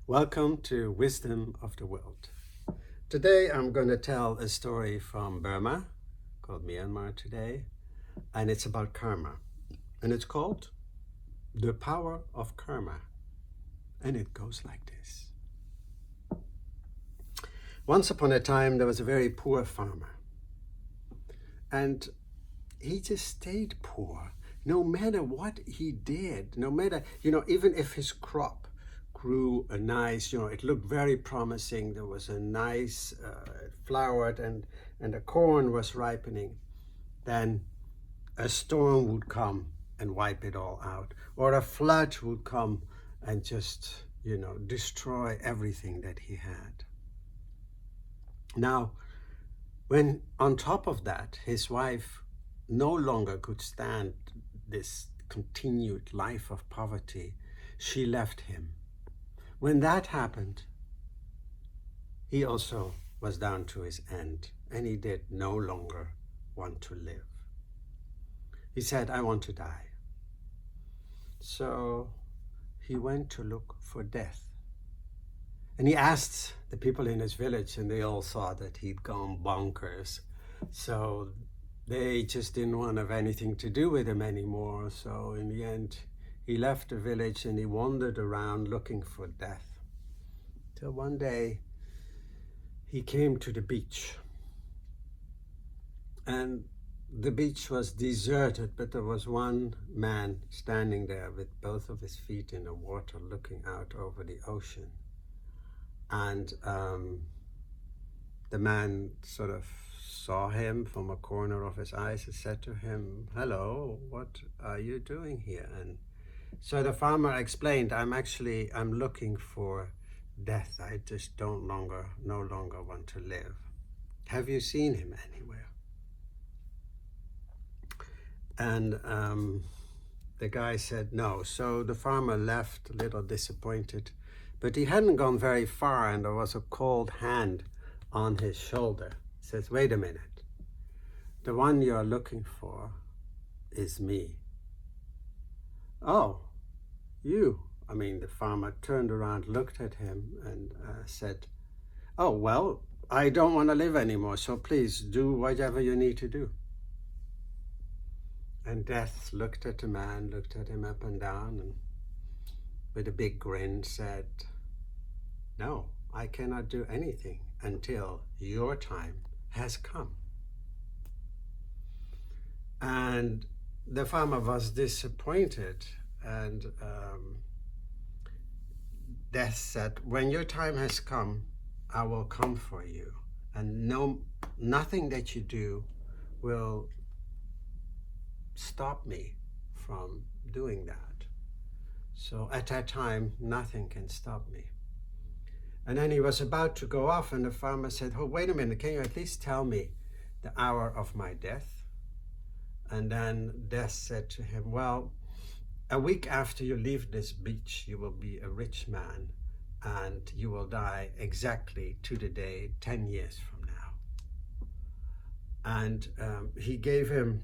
Welcome to Wisdom of the World. Today I'm going to tell a story from Burma, called Myanmar today, and it's about karma. And it's called The Power of Karma. And it goes like this. Once upon a time there was a very poor farmer. And he just stayed poor. No matter what he did, no matter, even if his crop grew a nice, it looked very promising. There was a nice, it flowered and the corn was ripening. Then a storm would come and wipe it all out. Or a flood would come and just, destroy everything that he had. Now, when on top of that, his wife no longer could stand this continued life of poverty, she left him. When that happened, he also was down to his end, and he did no longer want to live. He said, I want to die. So he went to look for death. And he asked the people in his village, and they all saw that he'd gone bonkers. So they just didn't want to have anything to do with him anymore. So in the end, he left the village and he wandered around looking for death. Till one day he came to the beach. And the beach was deserted, but there was one man standing there with both of his feet in the water looking out over the ocean. And the man sort of saw him from a corner of his eyes and said to him, hello, what are you doing here? And so the farmer explained, I'm looking for death. I just no longer want to live. Have you seen him anywhere? And the guy said no. So the farmer left a little disappointed, but he hadn't gone very far and there was a cold hand on his shoulder. He says, wait a minute. The one you're looking for is me. Oh, you? The farmer turned around, looked at him and said, oh, well, I don't want to live anymore, so please do whatever you need to do. And Death looked at the man, looked at him up and down, and with a big grin said, no, I cannot do anything until your time has come. And the farmer was disappointed, and Death said, when your time has come, I will come for you, and nothing that you do will stop me from doing that. So at that time, nothing can stop me. And then he was about to go off, and the farmer said, oh, wait a minute, can you at least tell me the hour of my death? And then Death said to him, well, a week after you leave this beach, you will be a rich man, and you will die exactly to the day 10 years from now. And he gave him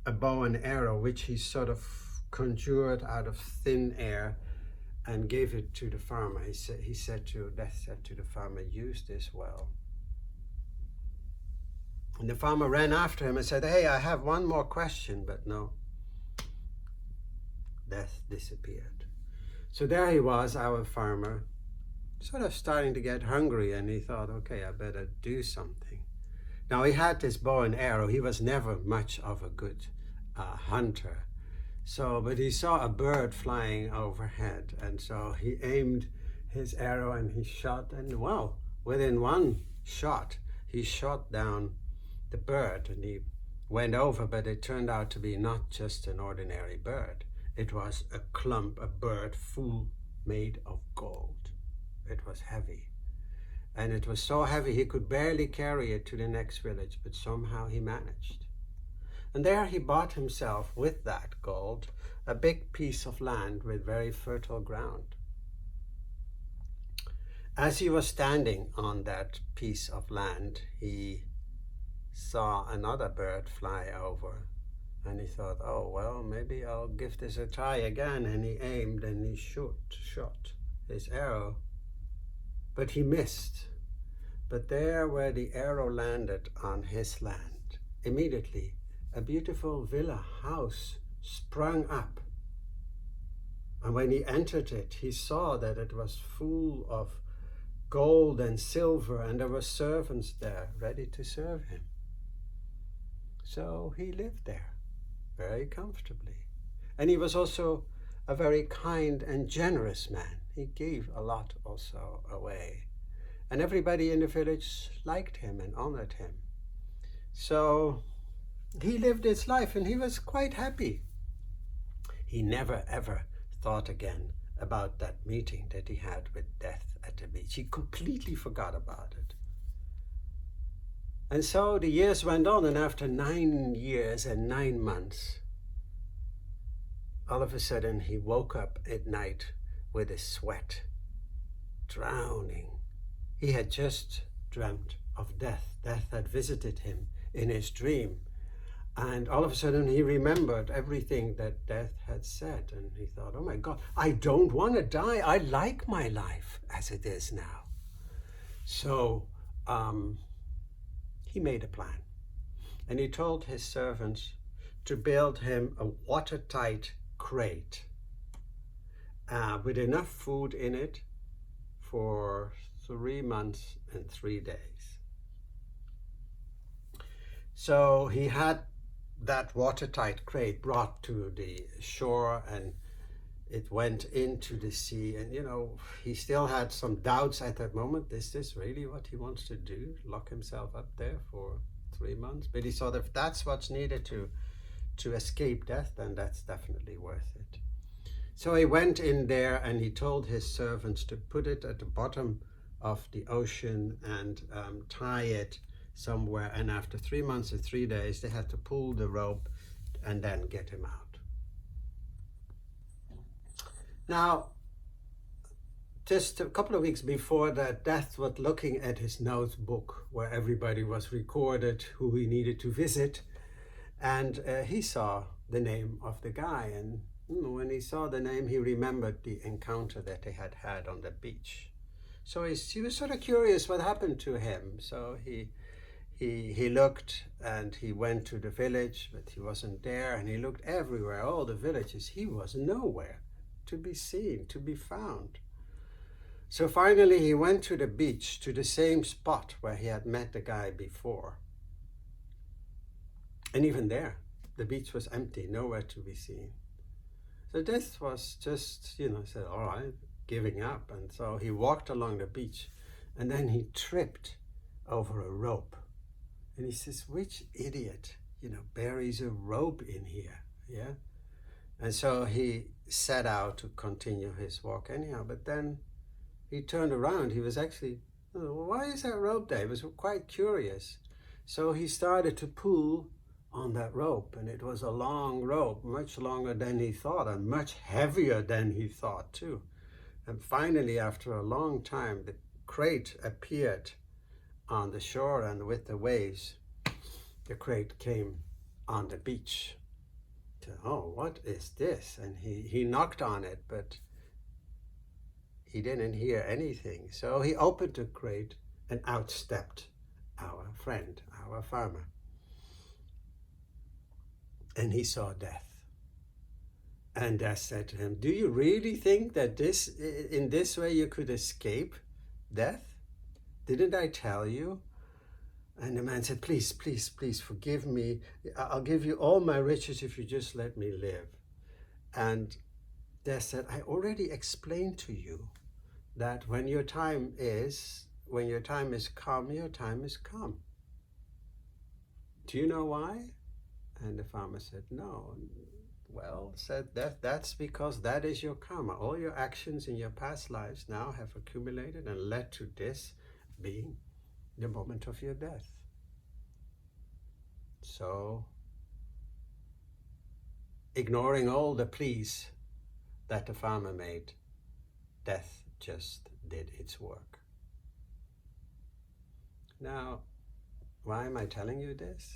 a bow and arrow, which he sort of conjured out of thin air and gave it to the farmer. Death said to the farmer, use this well. And the farmer ran after him and said, hey, I have one more question, but no. Death disappeared. So there he was, our farmer, sort of starting to get hungry, and he thought, okay, I better do something. Now he had this bow and arrow. He was never much of a good hunter. But he saw a bird flying overhead, and so he aimed his arrow and he shot, and well, within one shot, he shot down the bird and he went over, but it turned out to be not just an ordinary bird. It was a bird full made of gold. It was heavy. And it was so heavy he could barely carry it to the next village, but somehow he managed. And there he bought himself, with that gold, a big piece of land with very fertile ground. As he was standing on that piece of land, he saw another bird fly over, and he thought, oh, well, maybe I'll give this a try again. And he aimed and he shot his arrow but he missed. But there where the arrow landed on his land, immediately a beautiful villa house sprung up. And when he entered it, he saw that it was full of gold and silver, and there were servants there ready to serve him. So he lived there very comfortably. And he was also a very kind and generous man. He gave a lot also away. And everybody in the village liked him and honored him. So he lived his life and he was quite happy. He never ever thought again about that meeting that he had with death at the beach. He completely forgot about it. And so the years went on, and after 9 years and 9 months, all of a sudden he woke up at night with a sweat, drowning. He had just dreamt of death. Death had visited him in his dream. And all of a sudden he remembered everything that death had said. And he thought, oh my God, I don't want to die. I like my life as it is now. So he made a plan. And he told his servants to build him a watertight crate with enough food in it for 3 months and 3 days. So he had that watertight crate brought to the shore, and it went into the sea. And he still had some doubts at that moment. Is this really what he wants to do? Lock himself up there for 3 months? But he thought, if that's what's needed to escape death, then that's definitely worth it. So he went in there and he told his servants to put it at the bottom of the ocean and tie it somewhere. And after 3 months and 3 days, they had to pull the rope and then get him out. Now, just a couple of weeks before that, Death was looking at his notebook where everybody was recorded who he needed to visit. And he saw the name of the guy. And when he saw the name, he remembered the encounter that they had had on the beach. So he was sort of curious what happened to him. So he looked and he went to the village, but he wasn't there. And he looked everywhere, all the villages. He was nowhere to be seen, to be found. So finally he went to the beach, to the same spot where he had met the guy before. And even there, the beach was empty, nowhere to be seen. So this was just, said, all right, giving up. And so he walked along the beach, and then he tripped over a rope. And he says, which idiot, buries a rope in here, yeah? And so he set out to continue his walk anyhow, but then he turned around. He was actually, why is that rope there? He was quite curious. So he started to pull on that rope, and it was a long rope, much longer than he thought, and much heavier than he thought too. And finally, after a long time, the crate appeared on the shore, and with the waves, the crate came on the beach. Oh, what is this? And he knocked on it, but he didn't hear anything. So he opened the crate, and out stepped our friend, our farmer. And he saw Death. And Death said to him, do you really think that in this way you could escape death? Didn't I tell you? And the man said, please, please, please forgive me. I'll give you all my riches if you just let me live. And Death said, I already explained to you that when your time is come, your time is come. Do you know why? And the farmer said, no. Well, said Death, that's because that is your karma. All your actions in your past lives now have accumulated and led to this being the moment of your death. So, ignoring all the pleas that the farmer made, Death just did its work. Now, why am I telling you this?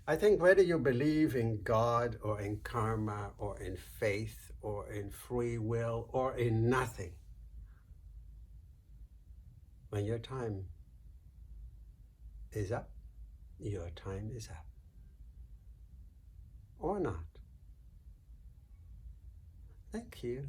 I think whether you believe in God or in karma or in faith or in free will or in nothing, When your time is up, your time is up. Or not. Thank you.